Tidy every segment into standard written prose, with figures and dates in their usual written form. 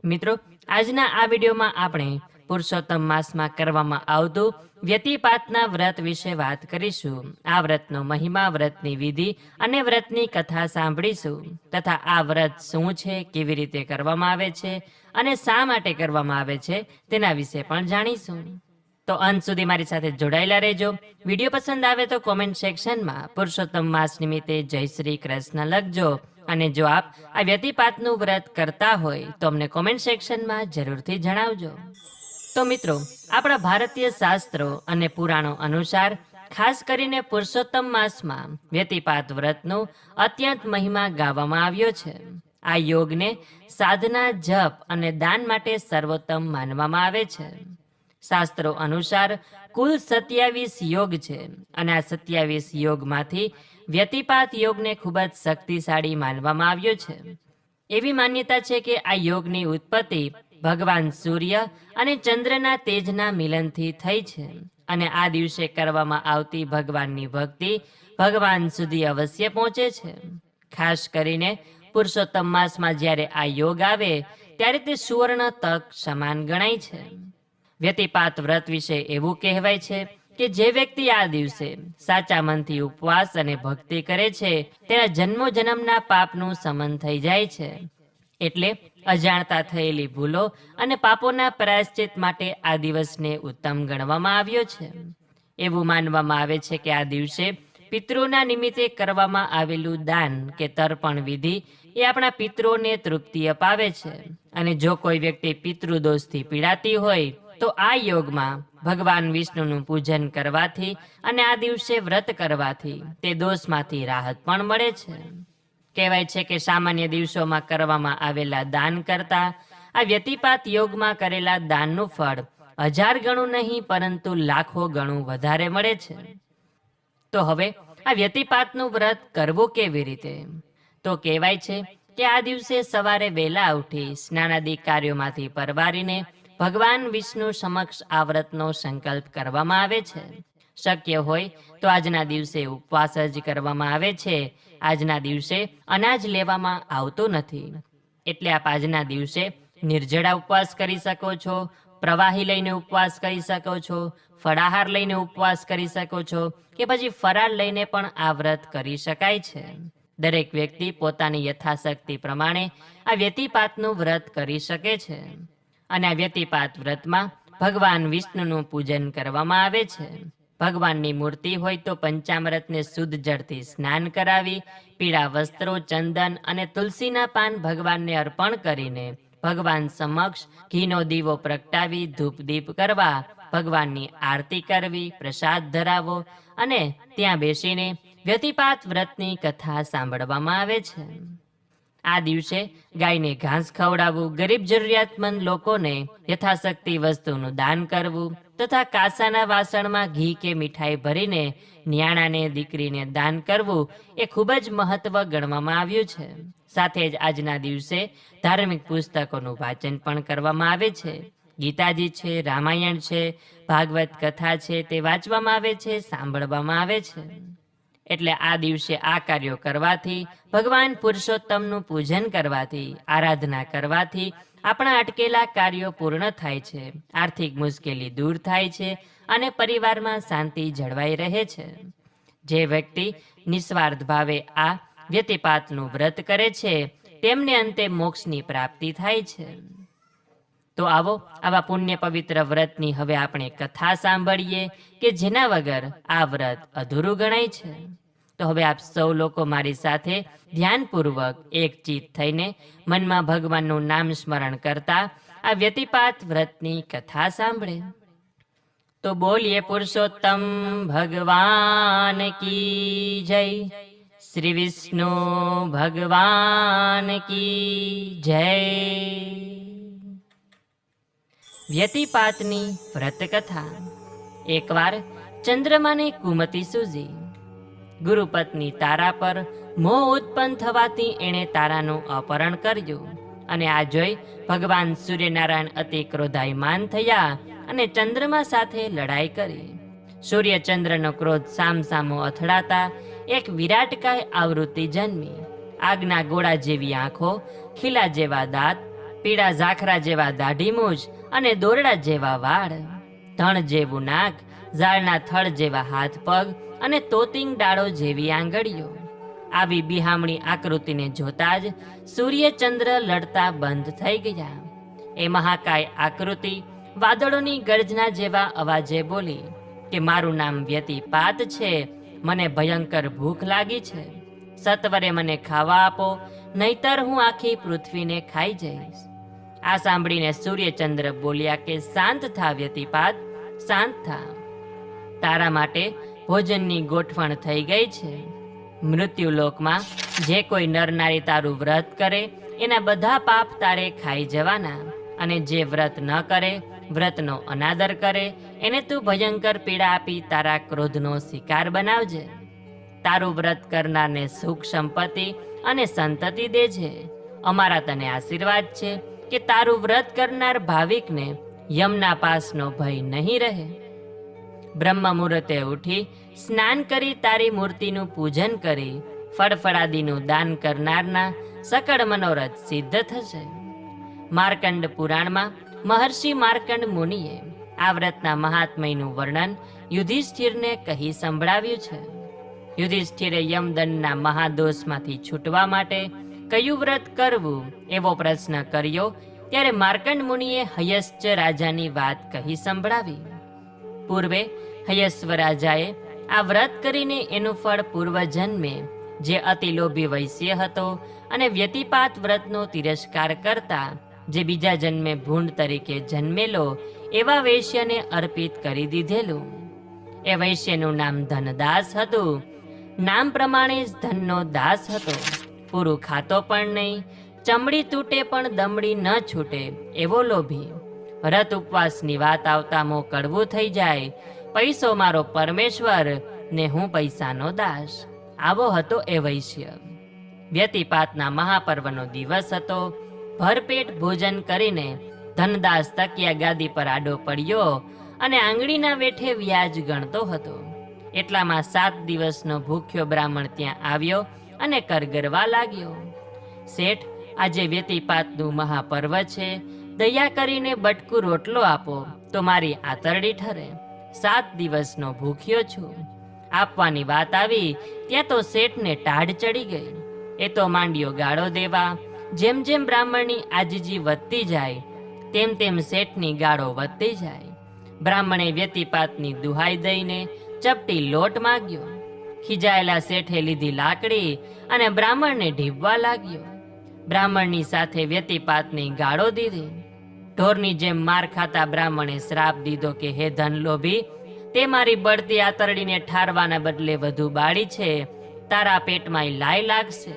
મિત્રો, આજના આ વિડીયોમાં આપણે પુરુષોત્તમ માસમાં કરવામાં આવતું વ્યતિપાતના વ્રત વિશે વાત કરીશું. આ વ્રતનો મહિમા, વ્રતની વિધિ અને વ્રતની કથા સાંભળીશું તથા આ વ્રત શું છે, કેવી રીતે કરવામાં આવે છે અને શા માટે કરવામાં આવે છે તેના વિશે પણ જાણીશું. તો અંત સુધી મારી સાથે જોડાયેલા રહેજો. વિડીયો પસંદ આવે તો કોમેન્ટ સેક્શનમાં પુરુષોત્તમ માસ નિમિત્તે જય શ્રી કૃષ્ણ લખજો. અને જો આપ આ વ્યતિપાતનું વ્રત કરતા હોય તો અમને કોમેન્ટ સેક્શનમાં જરૂરથી જણાવજો. તો મિત્રો, આપણા ભારતીય શાસ્ત્રો અને પુરાણો અનુસાર ખાસ કરીને પુરુષોત્તમ માસમાં વ્યતિપાત વ્રતનો અત્યંત મહિમા ગાવામાં આવ્યો છે. આ યોગને સાધના, જપ અને દાન માટે સર્વોત્તમ માનવામાં આવે છે. શાસ્ત્રો અનુસાર કુલ 27 યોગ છે અને આ 27 યોગમાંથી વ્યતિપાત યોગને ખૂબ જ શક્તિશાળી માનવામાં આવ્યો છે. એવી માન્યતા છે કે આ યોગની ઉત્પત્તિ ભગવાન સૂર્ય અને ચંદ્રના તેજના મિલનથી થઈ છે અને આ દિવસે કરવામાં આવતી ભગવાનની ભક્તિ ભગવાન સુધી અવશ્ય પહોંચે છે. ખાસ કરીને પુરુષોત્તમ માસમાં જ્યારે આ યોગ આવે ત્યારે તે સુવર્ણ તક સમાન ગણાય છે. વ્યતિપાત વ્રત વિશે એવું કહેવાય છે કે જે વ્યક્તિ આ દિવસે સાચા મનથી ઉપવાસ અને ભક્તિ કરે છે તેના જન્મો જન્મના પાપનું શમન થઈ જાય છે. એટલે અજાણતા થયેલી ભૂલો અને પાપોના પ્રાયશ્ચિત માટે આ દિવસને ઉત્તમ ગણવામાં આવ્યો છે. એવું માનવામાં આવે છે કે આ દિવસે પિતૃના નિમિત્તે કરવામાં આવેલું દાન કે તર્પણ વિધિ એ આપણા પિતૃઓને તૃપ્તિ અપાવે છે. અને જો કોઈ વ્યક્તિ પિતૃદોષથી પીડાતી હોય તો આ યોગમાં ભગવાન વિષ્ણુનું પૂજન કરવાથી અને આ દિવસે વ્રત કરવાથી તે દોષમાંથી રાહત પણ મળે છે. કહેવાય છે કે સામાન્ય દિવસોમાં કરવામાં આવેલા દાન કરતાં આ વ્યતિપાત યોગમાં કરેલા દાનનું ફળ 1000 ગણું નહીં પરંતુ લાખો ગણું વધારે મળે છે. તો હવે આ વ્યતિપાતનું વ્રત કરવું કેવી રીતે? તો કહેવાય છે કે આ દિવસે સવારે વહેલા ઉઠી સ્નાનાદિક કાર્યોમાંથી પરવારીને ભગવાન વિષ્ણુ સમક્ષ આ વ્રતનો સંકલ્પ કરવામાં આવે છે. શક્ય હોય તો આજના દિવસે ઉપવાસ જ કરવામાં આવે છે. આજના દિવસે અનાજ લેવામાં આવતું નથી. એટલે આપ આજના દિવસે નિર્જળા ઉપવાસ કરી શકો છો, પ્રવાહી લઈને ઉપવાસ કરી શકો છો, ફળાહાર લઈને ઉપવાસ કરી શકો છો કે પછી ફરાળ લઈને પણ આ વ્રત કરી શકાય છે. દરેક વ્યક્તિ પોતાની યથાશક્તિ પ્રમાણે આ વ્યતિપાતનું વ્રત કરી શકે છે. અને આ વ્યતિપાત વ્રતમાં ભગવાન વિષ્ણુનું પૂજન કરવામાં આવે છે. ભગવાનની મૂર્તિ હોય તો પંચામૃતને શુદ્ધ જળથી સ્નાન કરાવી પીળા વસ્ત્રો, ચંદન અને તુલસીના પાન ભગવાનને અર્પણ કરીને ભગવાન સમક્ષ ઘીનો દીવો પ્રગટાવી ધૂપ દીપ કરવા, ભગવાનની આરતી કરવી, પ્રસાદ ધરાવો અને ત્યાં બેસીને વ્યતિપાત વ્રતની કથા સાંભળવામાં આવે છે. આ દિવસે ગાયને ઘાસ ખવડાવવું, ગરીબ જરૂરિયાતમંદ લોકોને યથાશક્તિ વસ્તુનું દાન કરવું તથા કાંસાના વાસણમાં ઘી કે મીઠાઈ ભરીને નિયાણાને, દીકરીને દાન કરવું એ ખૂબ જ મહત્વ ગણવામાં આવ્યું છે. સાથે જ આજના દિવસે ધાર્મિક પુસ્તકોનું વાંચન પણ કરવામાં આવે છે. ગીતાજી છે, રામાયણ છે, ભાગવત કથા છે તે વાંચવામાં આવે છે, સાંભળવામાં આવે છે. એટલે આ દિવસે આ કાર્યો કરવાથી, ભગવાન પુરુષોત્તમનું પૂજન કરવાથી, આરાધના કરવાથી આપણા અટકેલા કાર્યો પૂર્ણ થાય છે, આર્થિક મુશ્કેલી દૂર થાય છે અને પરિવારમાં શાંતિ જળવાઈ રહે છે. જે વ્યક્તિ નિસ્વાર્થ ભાવે આ વ્યતિપાતનું વ્રત કરે છે તેમને અંતે મોક્ષની પ્રાપ્તિ થાય છે. તો આવો આવા પુણ્ય પવિત્ર વ્રતની હવે આપણે કથા સાંભળીએ કે જેના વગર આ વ્રત અધૂરું ગણાય છે. તો હવે આપ સૌ લોકો મારી સાથે ધ્યાનપૂર્વક એકચિત થઈને મનમાં ભગવાનનું નામ સ્મરણ કરતા આ વ્યતિપાત વ્રતની કથા સાંભળે. તો બોલીએ પુરુષોત્તમ ભગવાન કી જય, શ્રી વિષ્ણુ ભગવાન કી જય. વ્યતિપાતની વ્રતકથા. એકવાર ચંદ્રમાને કુમતિ સૂઝી. ગુરુપત્ની તારા પર મોહ ઉત્પન્ન થવાથી એણે તારાનું અપહરણ કર્યું અને આ જોઈ ભગવાન સૂર્યનારાયણ અતિ ક્રોધાયમાન થયા અને ચંદ્રમા સાથે લડાઈ કરી. સૂર્યચંદ્રનો ક્રોધ સામસામો અથડાતા એક વિરાટકાય આવૃત્તિ જન્મી. આગના ગોળા જેવી આંખો, ખીલા જેવા દાંત, પીળા ઝાખરા જેવા દાઢી મૂછ અને દોરડા જેવા વાળ, ધણ જેવું નાક, ઝાડના થડ જેવા હાથ પગ અને તોતિંગ ડાળો જેવી આંગળીઓ. આવી બિહામણી આકૃતિને જોતા જ સૂર્યચંદ્ર લડતા બંધ થઈ ગયા. એ મહાકાય આકૃતિ વાદળોની ગર્જના જેવા અવાજે બોલી કે મારું નામ વ્યતિપાત છે, મને ભયંકર ભૂખ લાગી છે, સત્વરે મને ખાવા આપો, નહીતર હું આખી પૃથ્વીને ખાઈ જઈશ. આ સાંભળીને સૂર્યચંદ્ર બોલ્યા કે શાંત થા વ્યતિપાત, શાંત થા. તારા માટે ભોજનની ગોઠવણ થઈ ગઈ છે. મૃત્યુલોકમાં જે કોઈ નરનારી તારું વ્રત કરે એના બધા પાપ તારે ખાઈ જવાના, અને જે વ્રત ન કરે, વ્રતનો અનાદર કરે, એને તું ભયંકર પીડા આપી તારા ક્રોધનો શિકાર બનાવજે. તારું વ્રત કરનારને સુખ સંપત્તિ અને સંતતિ દેજે. અમારા તને આશીર્વાદ છે કે તારું વ્રત કરનાર ભાવિકને યમના પાસનો ભય નહીં રહે. બ્રહ્મ મુહૂર્તે ઉઠી સ્નાન કરી તારી મૂર્તિનું પૂજન કરી ફળફળાદીનું દાન કરનારના સકળ મનોરથ સિદ્ધ થશે. માર્કંડ પુરાણમાં મહર્ષિ માર્કંડ મુનિએ આ વ્રતના મહાત્મયનું વર્ણન યુધિષ્ઠિરને કહી સંભળાવ્યું છે. યુધિષ્ઠિરે યમદંડના મહાદોષમાંથી છૂટવા માટે કયું વ્રત કરવું એવો પ્રશ્ન કર્યો ત્યારે માર્કંડ મુનિએ હયશ્ચ રાજાની વાત કહી સંભળાવી. પૂર્વે હયસ્વ રાજાએ આ વ્રત કરીને એનું ફળ પૂર્વજન્મે જે અતિલોભી વૈશ્ય હતો અને વ્યતિપાત વ્રતનો તિરસ્કાર કરતા જે બીજા જન્મે ભૂંડ તરીકે જન્મેલો એવા વૈશ્યને અર્પિત કરી દીધેલું. એ વૈશ્યનું નામ ધનદાસ હતું. નામ પ્રમાણે જ ધનનો દાસ હતો. પૂરું ખાતો પણ નહીં, ચમડી તૂટે પણ દમડી ન છૂટે એવો લોભી. વ્રત ઉપવાસની વાત આવતા મોં કડવું થઈ જાય. પૈસો મારો પરમેશ્વર ને હું પૈસાનો દાસ, આવો હતો એ વૈશ્ય. વ્યતિપાતના મહાપર્વનો દિવસ હતો. ભરપેટ ભોજન કરીને ધનદાસ તકિયા ગાદી પર આડો પડ્યો અને આંગળીના વેઠે વ્યાજ ગણતો હતો. એટલામાં 7 દિવસનો ભૂખ્યો બ્રાહ્મણ ત્યાં આવ્યો અને કરગરવા લાગ્યો. શેઠ, આજે વ્યતિપાતનું મહાપર્વ છે, દયા કરીને બટકું રોટલો આપો તો મારી આતરડી ઠરે. 7 દિવસનો ભૂખ્યો છું. આપવાની વાત આવી ત્યાં તો શેઠને ટાઢ ચડી ગઈ. એ તો માંડ્યો ગાળો દેવા. જેમ જેમ બ્રાહ્મણની આજીજી વધતી જાય તેમ તેમ શેઠની ગાળો વધતી જાય. બ્રાહ્મણે વ્યતિપાતની દુહાઈ દઈને ચપટી લોટ માગ્યો. ખીજાયેલા શેઠે લીધી લાકડી અને બ્રાહ્મણને ઢીબવા લાગ્યો. બ્રાહ્મણની સાથે વ્યતિપાતની ગાળો દીધી. ઢોરની જેમ માર ખાતા બ્રાહ્મણે શ્રાપ દીધો કે હે ધનલોભી, તે મારી બળતી આતરડીને ઠારવાના બદલે વધુ બાળી છે. તારા પેટમાં લાય લાગશે.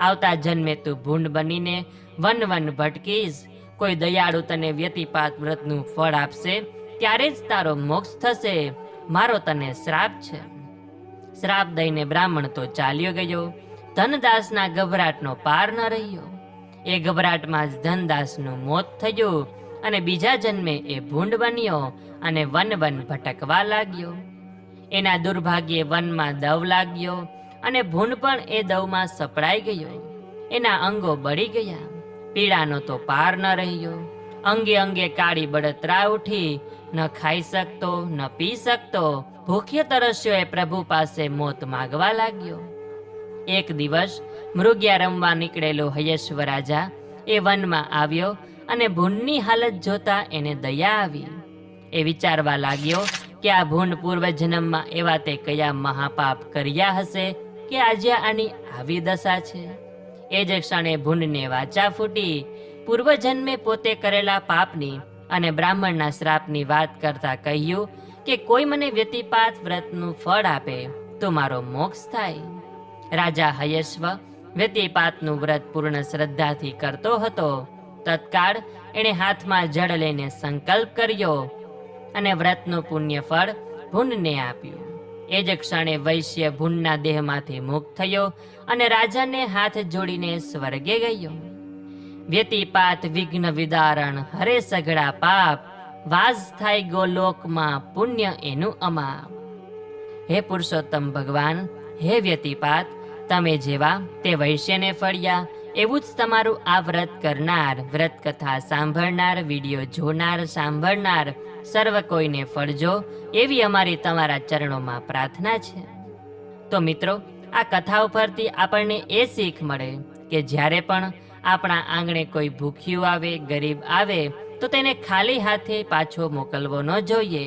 આવતા જન્મે તું ભૂંડ બનીને વન વન ભટકીશ. કોઈ દયાળુ તને વ્યતિપાત વ્રતનું ફળ આપશે ત્યારે જ તારો મોક્ષ થશે. મારો તને શ્રાપ છે. શ્રાપ દઈને બ્રાહ્મણ તો ચાલ્યો ગયો. ધનદાસના ગભરાટનો પાર ન રહ્યો. એ ગભરાટમાં જ ધનદાસનું મોત થયું અને બીજા જન્મે એ ભૂંડ બન્યો અને વન વન ભટકવા લાગ્યો. એના દુર્ભાગ્યે વનમાં દવ લાગ્યો અને ભૂંડ પણ એ દવમાં સપડાઈ ગયો. એના અંગો બળી ગયા. પીડાનો તો પાર ન રહ્યો. અંગે અંગે કાળી બળતરા ઉઠી. ન ખાઈ શકતો, ન પી શકતો. ભૂખ્ય તરસ્યો એ પ્રભુ પાસે મોત માગવા લાગ્યો. એક દિવસ મૃગ્યા રમવા નીકળેલો હયશ્વ રાજા એ વનમાં આવ્યો અને ભૂંડની હાલત જોતા એને દયા આવી. એ વિચારવા લાગ્યો કે આ ભૂંડ પૂર્વજન્મમાં એવા તે કયા મહાપાપ કર્યા હશે કે આજે આની આવી દશા છે. એ જ ક્ષણે ભૂંડને વાચા ફૂટી. પૂર્વજન્મે પોતે કરેલા પાપની અને બ્રાહ્મણના શ્રાપની વાત કરતા કહ્યું કે કોઈ મને વ્યતિપાત વ્રતનું ફળ આપે તો મારો મોક્ષ થાય. રાજા હયશ્વ વ્યતિપાતનું વ્રત પૂર્ણ શ્રદ્ધાથી કરતો હતો. તત્કાળ એણે હાથમાં જળ લઈને સંકલ્પ કર્યો અને વ્રતનું પુણ્ય ફળ ભૂંડને આપ્યું. એ જ ક્ષણે વૈશ્ય ભૂંડના દેહમાંથી મુક્ત થયો અને રાજાને હાથ જોડીને સ્વર્ગે ગયો. વ્યતિપાત વિઘ્ન વિદારણ હરે સઘળા પાપ, વાસ થાય ગોલોકમાં પુણ્ય એનું અમાપ. હે પુરુષોત્તમ ભગવાન, હે વ્યતિપાત, તમે જેવા તે વૈશ્યને ફળ્યા એવું જ તમારું આ વ્રત કરનાર, વ્રત કથા સાંભળનાર, વિડીયો જોનાર, સાંભળનાર સર્વ કોઈને ફળજો એવી અમારી તમારા ચરણોમાં પ્રાર્થના છે. તો મિત્રો, આ કથા ઉપરથી આપણને એ શીખ મળે કે જ્યારે પણ આપણા આંગણે કોઈ ભૂખ્યું આવે, ગરીબ આવે તો તેને ખાલી હાથે પાછો મોકલવો ન જોઈએ.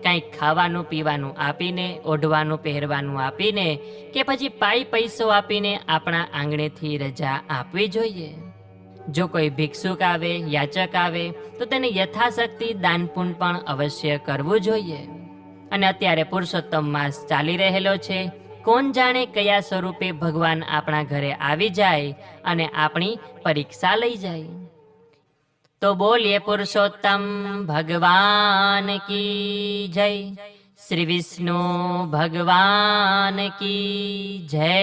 કંઈક ખાવાનું પીવાનું આપીને, ઓઢવાનું પહેરવાનું આપીને કે પછી પૈસો આપીને આપણા આંગણેથી રજા આપવી જોઈએ. જો કોઈ ભિક્ષુક આવે, યાચક આવે તો તેને યથાશક્તિ દાન પુણ્ય પણ અવશ્ય કરવું જોઈએ. અને અત્યારે પુરુષોત્તમ માસ ચાલી રહેલો છે. કોણ જાણે કયા સ્વરૂપે ભગવાન આપણા ઘરે આવી જાય અને આપણી પરીક્ષા લઈ જાય. તો બોલીએ પુરુષોત્તમ ભગવાન કી જય, શ્રી વિષ્ણુ ભગવાન કી જય.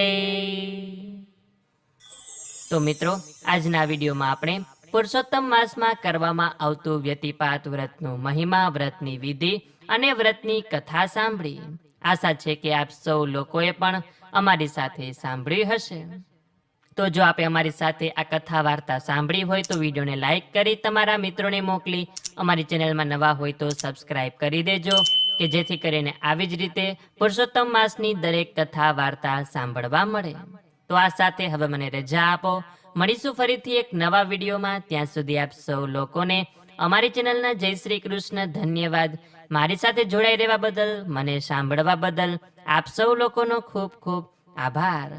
તો મિત્રો, આજના વિડીયોમાં આપણે પુરુષોત્તમ માસમાં કરવામાં આવતું વ્યતિપાત વ્રતનું મહિમા, વ્રતની વિધિ અને વ્રતની કથા સાંભળી. આશા છે કે આપ સૌ લોકોએ પણ અમારી સાથે સાંભળ્યું હશે. તો જો આપે અમારી સાથે આ કથા વાર્તા સાંભળી હોય તો વિડીયોને લાઈક કરી તમારા મિત્રોને મોકલી, અમારી ચેનલમાં નવા હોય તો સબસ્ક્રાઈબ કરી દેજો કે જેથી કરીને આવી જ રીતે પુરુષોત્તમ માસની દરેક કથા વાર્તા સાંભળવા મળે. તો આ સાથે હવે મને રજા આપો. મળીશું ફરીથી એક નવા વિડીયોમાં. ત્યાં સુધી આપ સૌ લોકોને અમારી ચેનલના જય શ્રી કૃષ્ણ. ધન્યવાદ. મારી સાથે જોડાઈ રહેવા બદલ, મને સાંભળવા બદલ આપ સૌ લોકોનો ખૂબ ખૂબ આભાર.